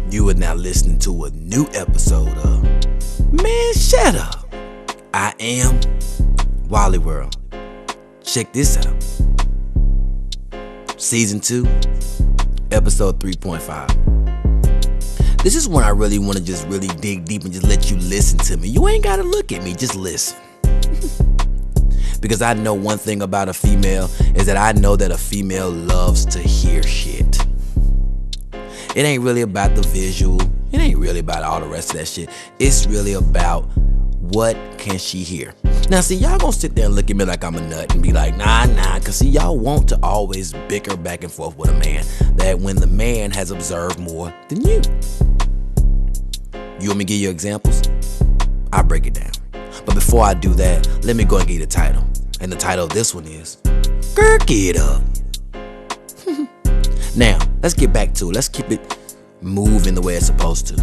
You are now listening to a new episode of Man Shut Up. I am Wally World. Check this out. Season 2, episode 3.5. This is when I really want to just really dig deep and just let you listen to me. You ain't got to look at me, just listen. Because I know one thing about a female is that I know that a female loves to hear shit. It ain't really about the visual. It ain't really about all the rest of that shit. It's really about what can she hear. Now, see, y'all gonna sit there and look at me like I'm a nut and be like, nah, cause see, y'all want to always bicker back and forth with a man that when the man has observed more than you. You want me to give you examples? I'll break it down. But before I do that, let me go and give you the title. And the title of this one is, Girl, Get Up. Now, let's get back to it. Let's keep it moving the way it's supposed to.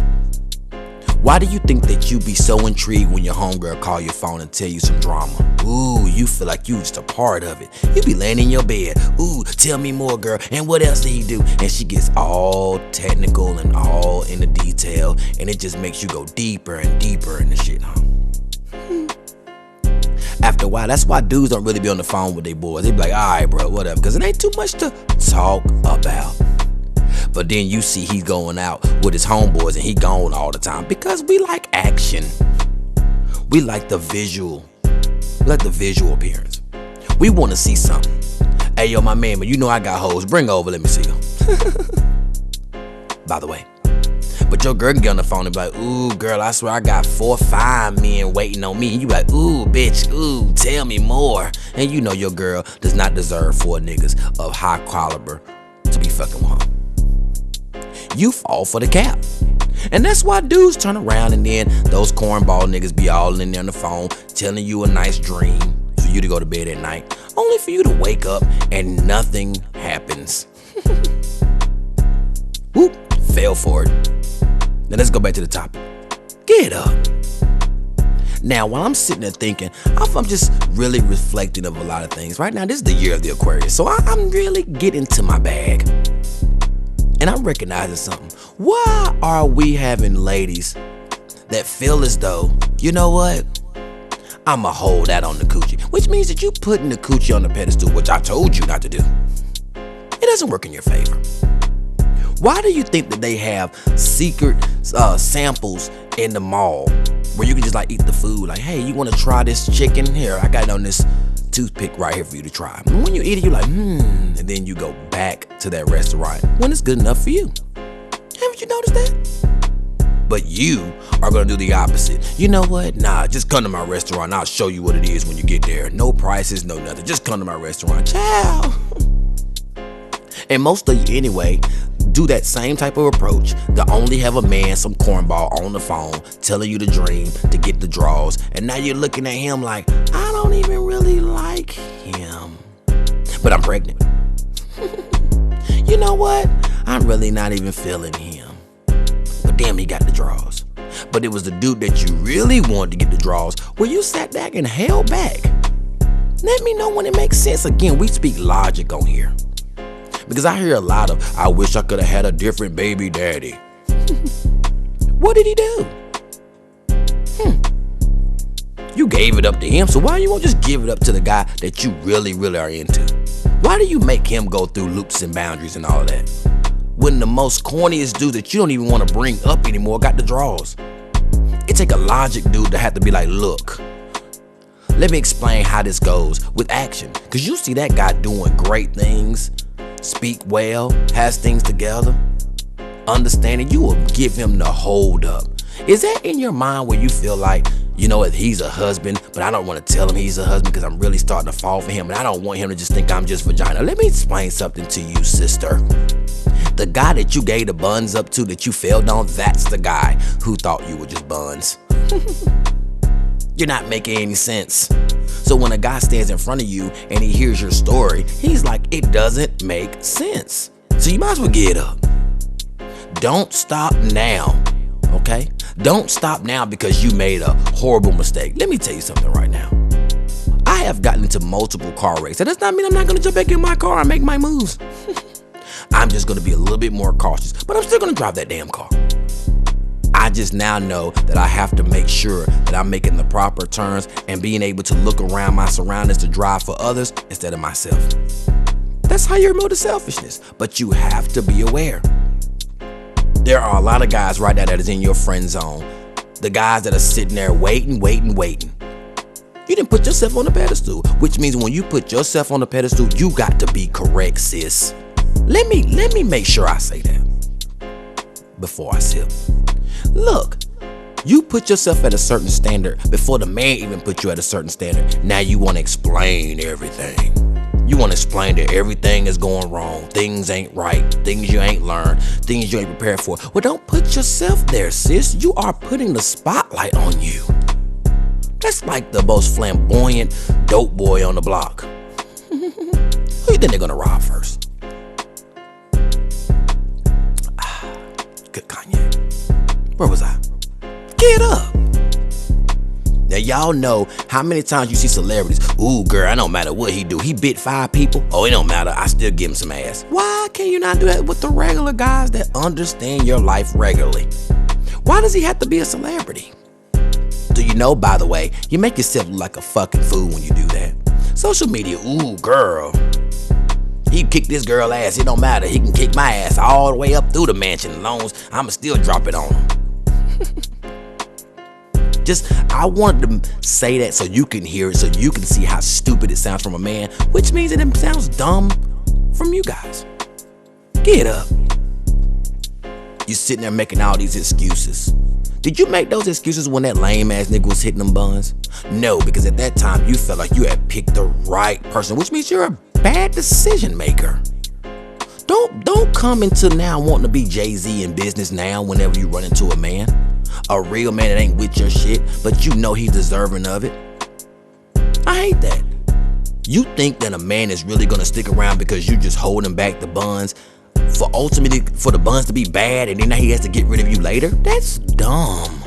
Why do you think that you be so intrigued when your homegirl call your phone and tell you some drama? Ooh, you feel like you just a part of it. You be laying in your bed. Ooh, tell me more, girl. And what else did he do? And she gets all technical and all in the detail. And it just makes you go deeper and deeper in the shit, huh? After a while, that's why dudes don't really be on the phone with their boys. They be like, all right, bro, whatever. Because it ain't too much to talk about. But then you see he's going out with his homeboys and he gone all the time. Because we like action. We like the visual. We like the visual appearance. We want to see something. Hey, yo, my man, but you know I got hoes. Bring her over, let me see them. By the way. But your girl can get on the phone and be like, ooh, girl, I swear I got 4 or 5 men waiting on me. And you be like, ooh, bitch, ooh, tell me more. And you know your girl does not deserve 4 niggas of high caliber to be fucking with her. You fall for the cap. And that's why dudes turn around and then those cornball niggas be all in there on the phone telling you a nice dream for you to go to bed at night, only for you to wake up and nothing happens. Whoop, fell for it. Now let's go back to the topic. Get up. Now, while I'm sitting there thinking, I'm just really reflecting of a lot of things. Right now, this is the year of the Aquarius, so I'm really getting to my bag. And I'm recognizing something. Why are we having ladies that feel as though, you know what? I'ma hold that on the coochie. Which means that you putting the coochie on the pedestal, which I told you not to do. It doesn't work in your favor. Why do you think that they have secret samples in the mall where you can just like eat the food? Like, hey, you want to try this chicken? Here, I got it on this toothpick right here for you to try. And when you eat it, you're like, and then you go back to that restaurant when it's good enough for you. Haven't you noticed that? But you are going to do the opposite. You know what? Nah, just come to my restaurant. I'll show you what it is when you get there. No prices, no nothing. Just come to my restaurant. Ciao. And most of you anyway do that same type of approach to only have a man, some cornball on the phone telling you the dream to get the draws. And now you're looking at him like, I don't even really like him. But I'm pregnant. You know what? I'm really not even feeling him. But damn, he got the draws. But it was the dude that you really wanted to get the draws where you sat back and held back. Let me know when it makes sense. Again, we speak logic on here. Because I hear a lot of, I wish I could have had a different baby daddy. What did he do? You gave it up to him, so why you won't just give it up to the guy that you really, really are into? Why do you make him go through loops and boundaries and all of that? When the most corniest dude that you don't even want to bring up anymore got the draws. It take a logic dude to have to be like, look, let me explain how this goes with action. Because you see that guy doing great things, speak well, has things together, understanding, you will give him the hold up. Is that in your mind where you feel like, you know what, he's a husband, but I don't want to tell him he's a husband because I'm really starting to fall for him and I don't want him to just think I'm just vagina. Let me explain something to you, sister. The guy that you gave the buns up to that you failed on, that's the guy who thought you were just buns. You're not making any sense. So when a guy stands in front of you and he hears your story, he's like, it doesn't make sense. So you might as well get up. Don't stop now, okay? Don't stop now because you made a horrible mistake. Let me tell you something right now. I have gotten into multiple car wrecks. That does not mean I'm not going to jump back in my car and make my moves. I'm just going to be a little bit more cautious, but I'm still going to drive that damn car. I just now know that I have to make sure that I'm making the proper turns and being able to look around my surroundings to drive for others instead of myself. That's how you remove the selfishness, but you have to be aware. There are a lot of guys right now that is in your friend zone. The guys that are sitting there waiting. You didn't put yourself on the pedestal, which means when you put yourself on the pedestal, you got to be correct, sis. Let me make sure I say that before I sip. Look, you put yourself at a certain standard before the man even put you at a certain standard. Now you want to explain everything. You want to explain that everything is going wrong, things ain't right, things you ain't learned, things you ain't prepared for. Well, don't put yourself there, sis. You are putting the spotlight on you. That's like the most flamboyant dope boy on the block. Who you think they're gonna rob first? Good cognac. Where was I? Get up. Now y'all know how many times you see celebrities. Ooh, girl, it don't matter what he do. He bit 5 people. Oh, it don't matter. I still give him some ass. Why can you not do that with the regular guys that understand your life regularly? Why does he have to be a celebrity? Do you know, by the way, you make yourself look like a fucking fool when you do that. Social media, ooh, girl. He kick this girl ass, it don't matter. He can kick my ass all the way up through the mansion as long as I'ma still drop it on him. I wanted to say that so you can hear it, so you can see how stupid it sounds from a man, which means that it sounds dumb from you guys. Get up. You sitting there making all these excuses. Did you make those excuses when that lame ass nigga was hitting them buns? No, because at that time you felt like you had picked the right person, which means you're a bad decision maker. Don't come into now wanting to be Jay-Z in business now whenever you run into a man. A real man that ain't with your shit, but you know he's deserving of it. I hate that. You think that a man is really gonna stick around because you just holding back the buns for ultimately for the buns to be bad and then he has to get rid of you later? That's dumb.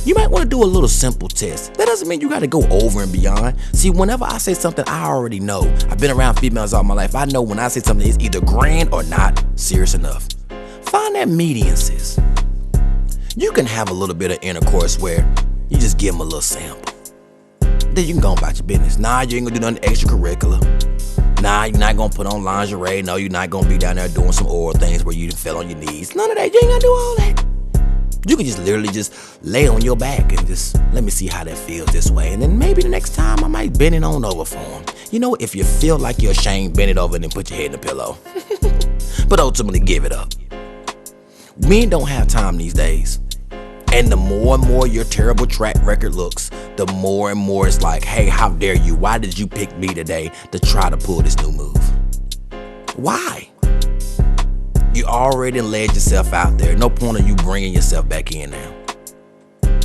You might want to do a little simple test. That doesn't mean you got to go over and beyond. See, whenever I say something, I already know. I've been around females all my life. I know when I say something, it's either grand or not serious enough. Find that median, sis. You can have a little bit of intercourse where you just give them a little sample. Then you can go about your business. Nah, you ain't gonna do nothing extracurricular. Nah, you're not gonna put on lingerie. No, you're not gonna be down there doing some oral things where you fell on your knees. None of that. You ain't gonna do all that. You can just literally just lay on your back and just let me see how that feels this way. And then maybe the next time I might bend it on over for him. You know, if you feel like you're ashamed, bend it over and then put your head in the pillow. But ultimately, give it up. Men don't have time these days. And the more and more your terrible track record looks, the more and more it's like, hey, how dare you? Why did you pick me today to try to pull this new move? Why? You already laid yourself out there. No point of you bringing yourself back in now.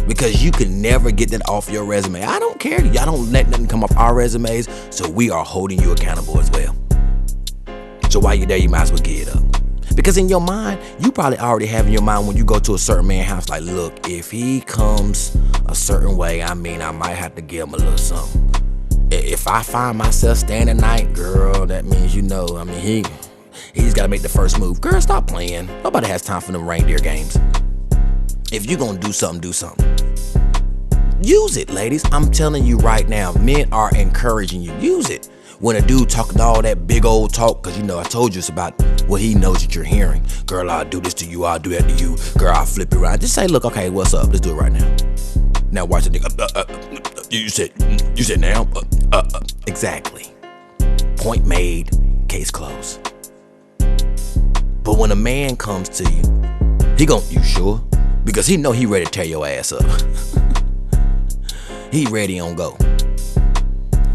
Because you can never get that off your resume. I don't care. Y'all don't let nothing come off our resumes, so we are holding you accountable as well. So while you're there, you might as well get it up. Because in your mind, you probably already have in your mind when you go to a certain man's house, like, look, if he comes a certain way, I might have to give him a little something. If I find myself staying at night, girl, that means he's got to make the first move. Girl, stop playing. Nobody has time for them reindeer games. If you're going to do something, do something. Use it, ladies. I'm telling you right now, men are encouraging you. Use it. When a dude talking all that big old talk, because I told you it's about what he knows that you're hearing. Girl, I'll do this to you, I'll do that to you. Girl, I'll flip it around. Just say, look, okay, what's up? Let's do it right now. Now watch the nigga. You said now? Exactly. Point made, case closed. But when a man comes to you, you sure? Because he know he ready to tear your ass up. He ready on go.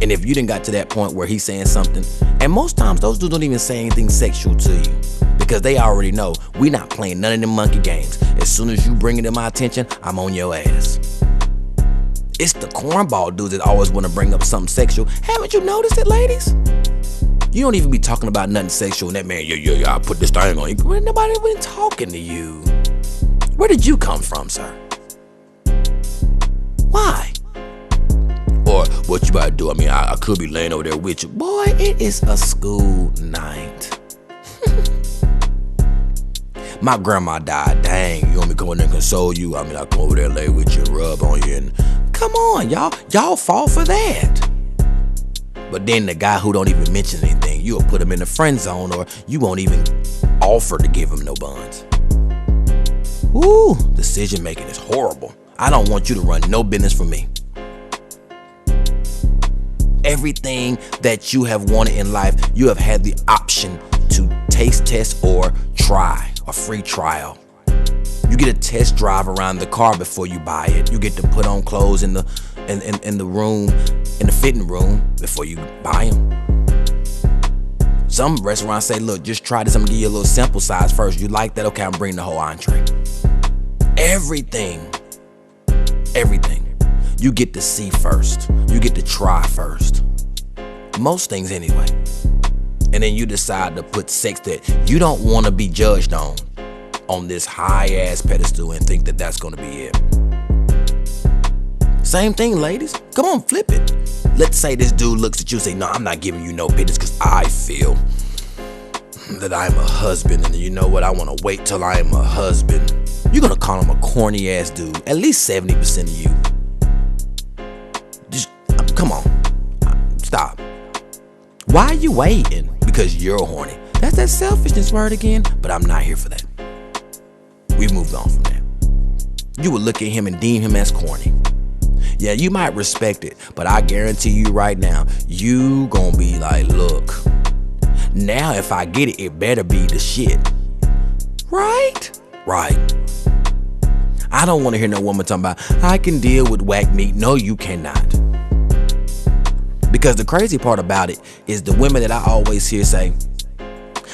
And if you done got to that point where he's saying something, and most times those dudes don't even say anything sexual to you because they already know we not playing none of them monkey games. As soon as you bring it to my attention, I'm on your ass. It's the cornball dudes that always want to bring up something sexual. Haven't you noticed it, ladies? You don't even be talking about nothing sexual and that man, yeah, I put this thing on you. Nobody been talking to you. Where did you come from, sir? Why? Or what you about to do? I could be laying over there with you. Boy, it is a school night. My grandma died. Dang, you want me to come in there and console you? I mean, I come over there and lay with you and rub on you and come on, y'all fall for that. But then the guy who don't even mention anything, you'll put him in the friend zone, or you won't even offer to give him no buns. Ooh, decision making is horrible. I don't want you to run no business for me. Everything that you have wanted in life, you have had the option to taste test or try, a free trial. You get a test drive around the car before you buy it. You get to put on clothes in the room, in the fitting room before you buy them. Some restaurants say, look, just try this. I'm gonna give you a little sample size first. You like that? Okay, I'm bringing the whole entree. Everything. You get to see first. You get to try first. Most things anyway. And then you decide to put sex that you don't want to be judged on this high-ass pedestal and think that that's going to be it. Same thing, ladies. Come on, flip it. Let's say this dude looks at you and say, no, I'm not giving you no business because I feel that I'm a husband, and you know what? I want to wait till I am a husband. You're going to call him a corny-ass dude. At least 70% of you. Just, come on. Stop. Why are you waiting? Because you're horny. That's that selfishness word again, but I'm not here for that. We've moved on from that. You would look at him and deem him as corny. Yeah, you might respect it, but I guarantee you right now, you gonna be like, look, now if I get it, it better be the shit. Right? Right. I don't want to hear no woman talking about, I can deal with whack meat. No, you cannot. Because the crazy part about it is the women that I always hear say,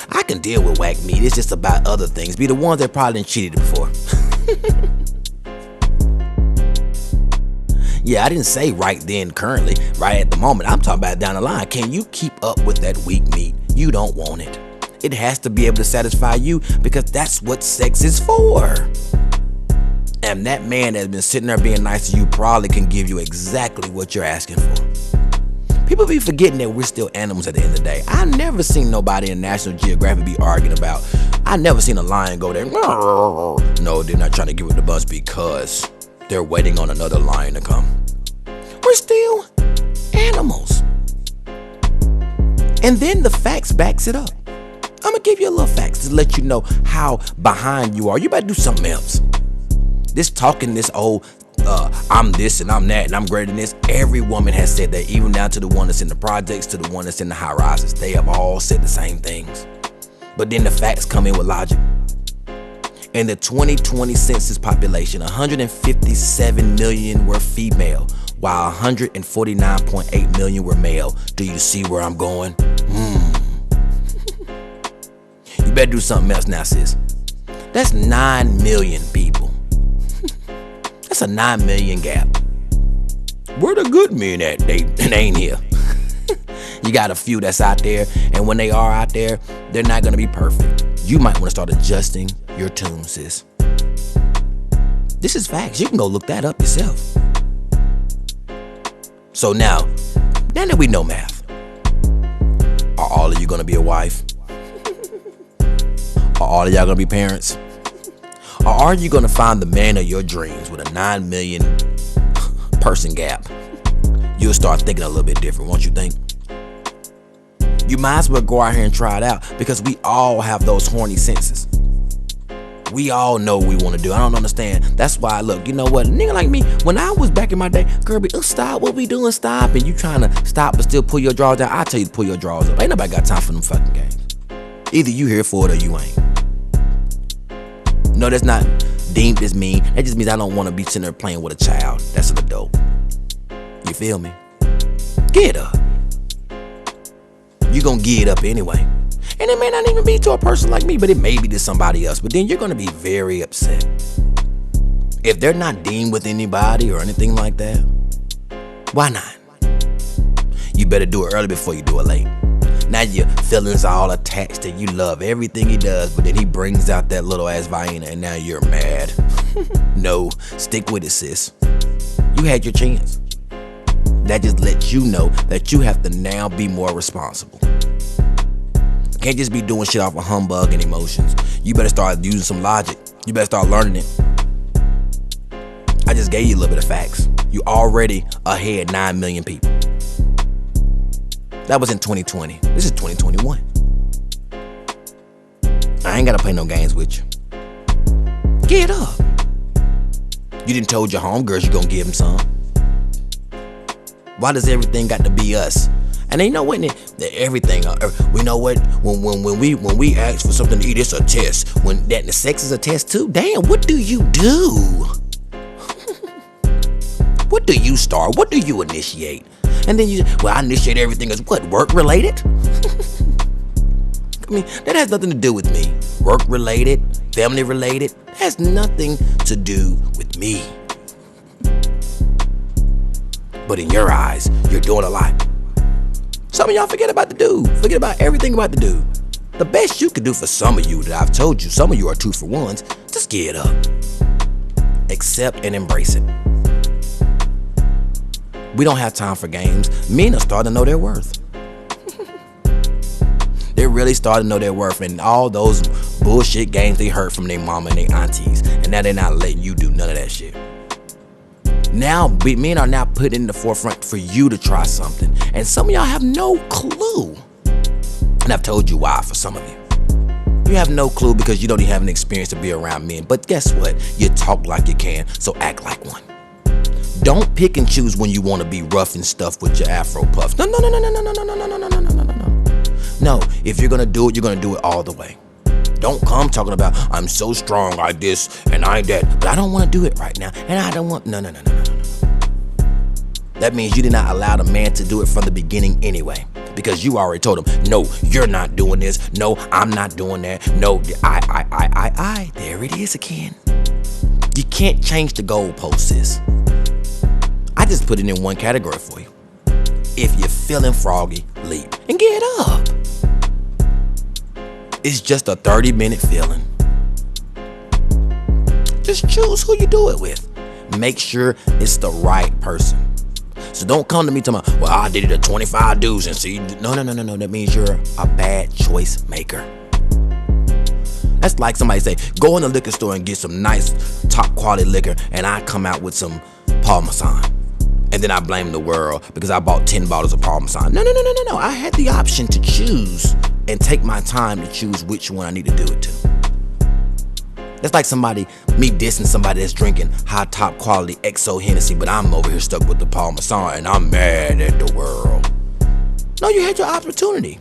I can deal with whack meat. It's just about other things. Be the ones that probably done cheated before. Yeah, I didn't say right then, currently, right at the moment. I'm talking about down the line. Can you keep up with that weak meat? You don't want it. It has to be able to satisfy you because that's what sex is for. And that man that's been sitting there being nice to you probably can give you exactly what you're asking for. People be forgetting that we're still animals at the end of the day. I never seen nobody in National Geographic be arguing about, I never seen a lion go there. No, they're not trying to give it the buzz because they're waiting on another lion to come. We're still animals. And then the facts backs it up. I'm gonna give you a little facts to let you know how behind you are. You better do something else. This talking, this old, I'm this and I'm that and I'm greater than this. Every woman has said that, even down to the one that's in the projects, to the one that's in the high rises. They have all said the same things. But then the facts come in with logic. In the 2020 census population, 157 million were female, while 149.8 million were male. Do you see where I'm going? You better do something else now, sis. That's 9 million people. That's a 9 million gap. Where the good men at? They ain't here. You got a few that's out there, and when they are out there, they're not gonna be perfect. You might want to start adjusting your tune, sis. This is facts. You can go look that up yourself. So now that we know math, are all of you gonna be a wife? Are all of y'all gonna be parents? Or are you gonna find the man of your dreams with a 9 million person gap? You'll start thinking a little bit different, won't you think? You might as well go out here and try it out, because we all have those horny senses. We all know what we want to do. I don't understand. That's why, look, you know what? A nigga like me, when I was back in my day, girl, stop, what we doing, stop. And you trying to stop but still pull your drawers down. I tell you to pull your drawers up. Ain't nobody got time for them fucking games. Either you here for it or you ain't. No, that's not deemed as mean. That just means I don't want to be sitting there playing with a child. That's an adult. You feel me? Get up. You're gonna get it up anyway. And it may not even be to a person like me, but it may be to somebody else. But then you're gonna be very upset. If they're not deemed with anybody or anything like that, why not? You better do it early before you do it late. Now your feelings are all attached and you love everything he does, but then he brings out that little ass Vienna and now you're mad. No, stick with it, sis. You had your chance. That just lets you know that you have to now be more responsible. can't just be doing shit off of humbug and emotions. You better start using some logic. You better start learning it. I just gave you a little bit of facts. You already ahead 9 million people. That was in 2020. This is 2021. I ain't gotta play no games with you. Get up. You didn't told your homegirls you gonna give them some. Why does everything got to be us? And they know what? Everything. We know what? When we ask for something to eat, it's a test. When that the sex is a test too. Damn, what do you do? What do you start? What do you initiate? And then I initiate everything as what? Work related? I mean, that has nothing to do with me. Work related, family related, has nothing to do with me. But in your eyes, you're doing a lot. Some of y'all forget about the dude. Forget about everything about the dude. The best you could do for some of you that I've told you, some of you are 2-for-1s, just get up. Accept and embrace it. We don't have time for games. Men are starting to know their worth. They're really starting to know their worth, and all those bullshit games they heard from their mama and their aunties, and now they're not letting you do none of that shit. Now, men are now put in the forefront for you to try something, and some of y'all have no clue. And I've told you why for some of you. You have no clue because you don't even have an experience to be around men. But guess what? You talk like you can, so act like one. Don't pick and choose when you want to be rough and stuff with your afro puffs. No. No, if you're gonna do it, you're gonna do it all the way. Don't come talking about I'm so strong like this and I that, but I don't want to do it right now, and I don't want. No. That means you did not allow the man to do it from the beginning anyway, because you already told him, no, you're not doing this. No, I'm not doing that. No, I. There it is again. You can't change the goalposts, sis. I just put it in one category for you. If you're feeling froggy, leap and get up. It's just a 30-minute feeling. Just choose who you do it with. Make sure it's the right person. So don't come to me talking about, well, I did it to 25 dudes and see. No. That means you're a bad choice maker. That's like somebody say, go in the liquor store and get some nice top quality liquor, and I come out with some Parmesan. And then I blame the world because I bought 10 bottles of Parmesan. No. I had the option to choose and take my time to choose which one I need to do it to. That's like me dissing somebody that's drinking high top quality XO Hennessy, but I'm over here stuck with the Parmesan and I'm mad at the world. No, you had your opportunity.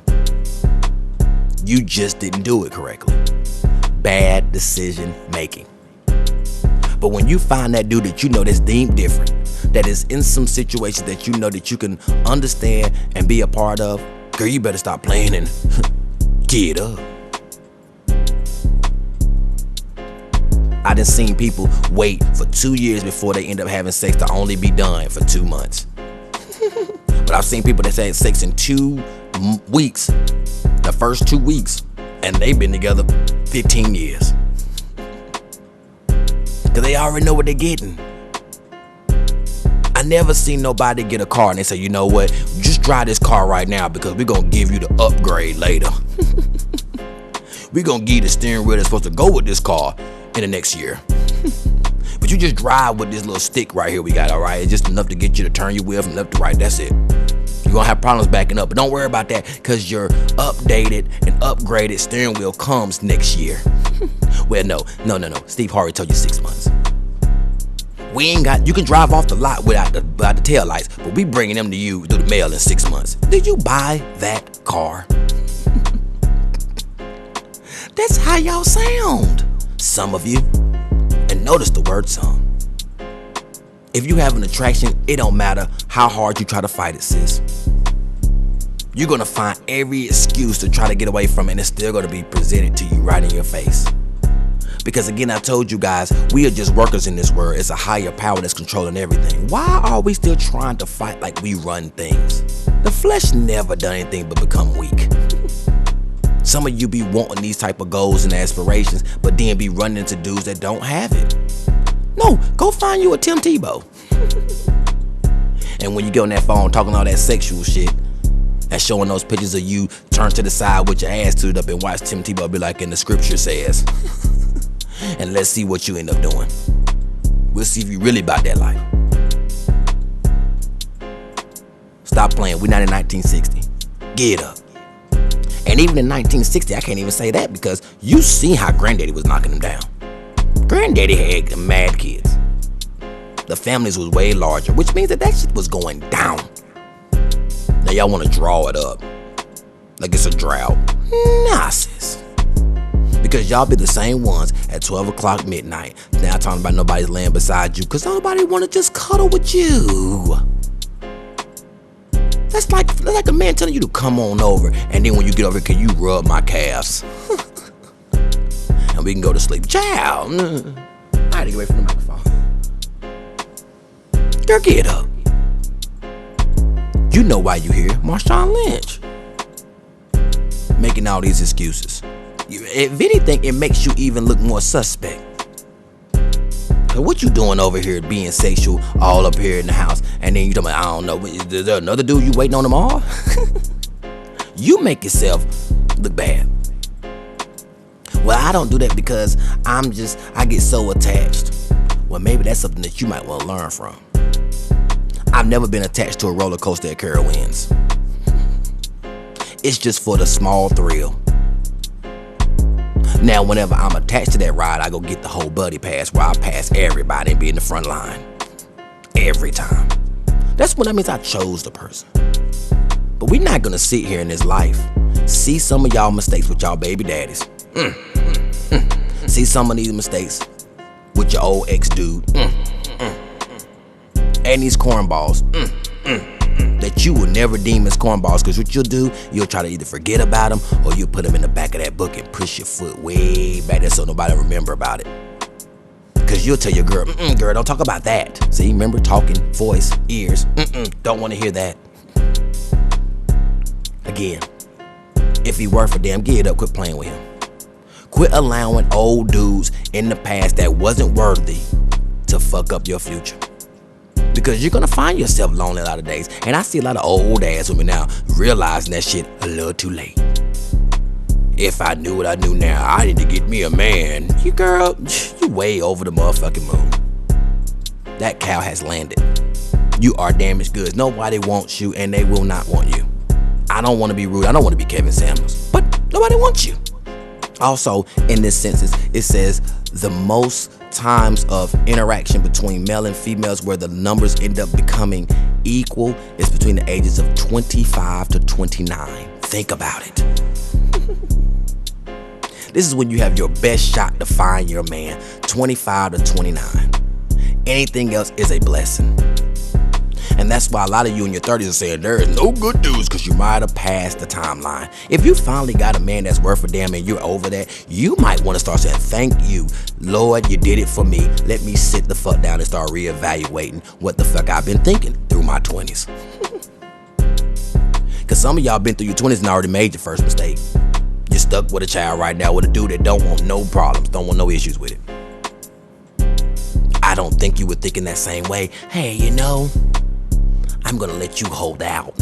You just didn't do it correctly. Bad decision making. But when you find that dude that you know that's deemed different, that is in some situations that you know that you can understand and be a part of, girl, you better stop playing and get up. I done seen people wait for 2 years before they end up having sex to only be done for 2 months. But I've seen people that had sex in 2 weeks, the first 2 weeks, and they've been together 15 years. Cause they already know what they're getting. I never seen nobody get a car and they say, you know what, just drive this car right now because we're gonna give you the upgrade later. We're gonna give you the steering wheel that's supposed to go with this car in the next year. But you just drive with this little stick right here we got, all right? It's just enough to get you to turn your wheel from left to right, that's it. You're gonna have problems backing up, but don't worry about that because your updated and upgraded steering wheel comes next year. Well, no. Steve Harvey told you 6 months. You can drive off the lot without the tail lights, but we bringing them to you through the mail in 6 months. Did you buy that car? That's how y'all sound, some of you. And notice the word some. If you have an attraction, it don't matter how hard you try to fight it, sis. You're gonna find every excuse to try to get away from it, and it's still gonna be presented to you right in your face. Because again, I told you guys, we are just workers in this world. It's a higher power that's controlling everything. Why are we still trying to fight like we run things? The flesh never done anything but become weak. Some of you be wanting these type of goals and aspirations, but then be running into dudes that don't have it. No, go find you a Tim Tebow. And when you get on that phone talking all that sexual shit, And showing those pictures of you turned to the side with your ass tooted up and watch Tim Tebow be like, in the scripture says. And let's see what you end up doing. We'll see if you really about that life. Stop playing. We're not in 1960. Get up. And even in 1960, I can't even say that because you see how Granddaddy was knocking them down. Granddaddy had mad kids. The families was way larger, which means that shit was going down. Now y'all want to draw it up like it's a drought. Nah, sis. Because y'all be the same ones at 12 o'clock midnight now talking about nobody's laying beside you because nobody want to just cuddle with you. That's like a man telling you to come on over, and then when you get over here, can you rub my calves? And we can go to sleep. Ciao. I had to get away from the microphone. Girl, get up. You know why you here. Marshawn Lynch. Making all these excuses. If anything, it makes you even look more suspect. Cause what you doing over here being sexual all up here in the house, and then you talking about, I don't know, is there another dude you waiting on tomorrow? You make yourself look bad. Well, I don't do that because I get so attached. Well, maybe that's something that you might want to learn from. I've never been attached to a roller coaster at Carowinds. It's just for the small thrill. Now, whenever I'm attached to that ride, I go get the whole buddy pass where I pass everybody and be in the front line. Every time. That's what that means I chose the person. But we're not gonna sit here in this life, see some of y'all mistakes with y'all baby daddies. See some of these mistakes with your old ex-dude. And these cornballs. That you will never deem as cornballs, because what you'll do, you'll try to either forget about them or you'll put them in the back of that book and push your foot way back there so nobody remember about it. Because you'll tell your girl, girl, don't talk about that. See, remember, talking, voice, ears, don't want to hear that. Again, if he worth a damn, get up, quit playing with him. Quit allowing old dudes in the past that wasn't worthy to fuck up your future. Because you're gonna find yourself lonely a lot of days. And I see a lot of old ass women now realizing that shit a little too late. If I knew what I knew now, I need to get me a man. You girl, you way over the motherfucking moon. That cow has landed. You are damaged goods. Nobody wants you and they will not want you. I don't want to be rude. I don't want to be Kevin Samuels. But nobody wants you. Also, in this census, it says the most times of interaction between male and females where the numbers end up becoming equal is between the ages of 25 to 29. Think about it. This is when you have your best shot to find your man, 25 to 29. Anything else is a blessing. And that's why a lot of you in your 30s are saying there is no good news because you might have passed the timeline. If you finally got a man that's worth a damn and you're over that, you might want to start saying, thank you, Lord, you did it for me. Let me sit the fuck down and start reevaluating what the fuck I've been thinking through my 20s. Because some of y'all been through your 20s and already made your first mistake. You're stuck with a child right now with a dude that don't want no problems, don't want no issues with it. I don't think you were thinking that same way. Hey, you know, I'm gonna let you hold out.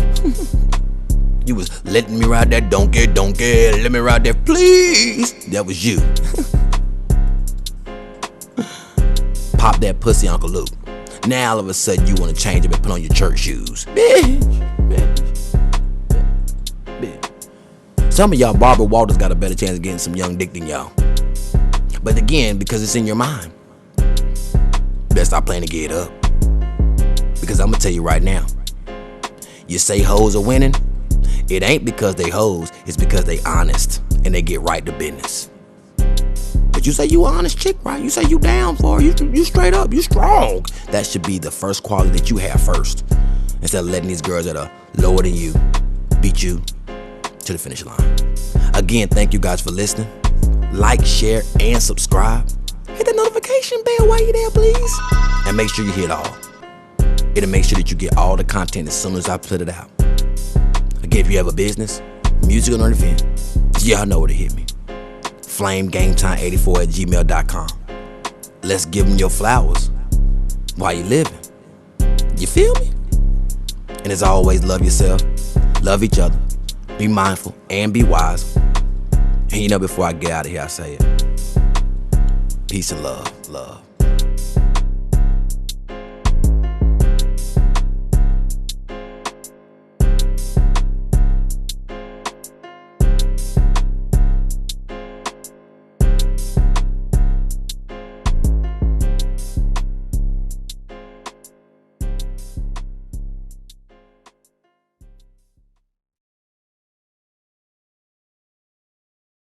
You was letting me ride that donkey, let me ride that, please. That was you. Pop that pussy, Uncle Luke. Now all of a sudden you wanna change them and put on your church shoes. Bitch. Some of y'all Barbara Walters got a better chance of getting some young dick than y'all. But again, because it's in your mind, better stop playing to get up. Because I'm gonna tell you right now, you say hoes are winning, it ain't because they hoes, it's because they honest and they get right to business. But you say you an honest chick, right? You say you down for her, you straight up, you strong. That should be the first quality that you have first, instead of letting these girls that are lower than you beat you to the finish line. Again, thank you guys for listening. Like, share, and subscribe. Hit the notification bell while you're there, please. And make sure you hit all. It'll make sure that you get all the content as soon as I put it out. Again, if you have a business, music or an event, y'all know where to hit me. FlameGameTime84@gmail.com. Let's give them your flowers while you living. You feel me? And as always, love yourself, love each other, be mindful, and be wise. And you know, before I get out of here, I say it. Peace and love.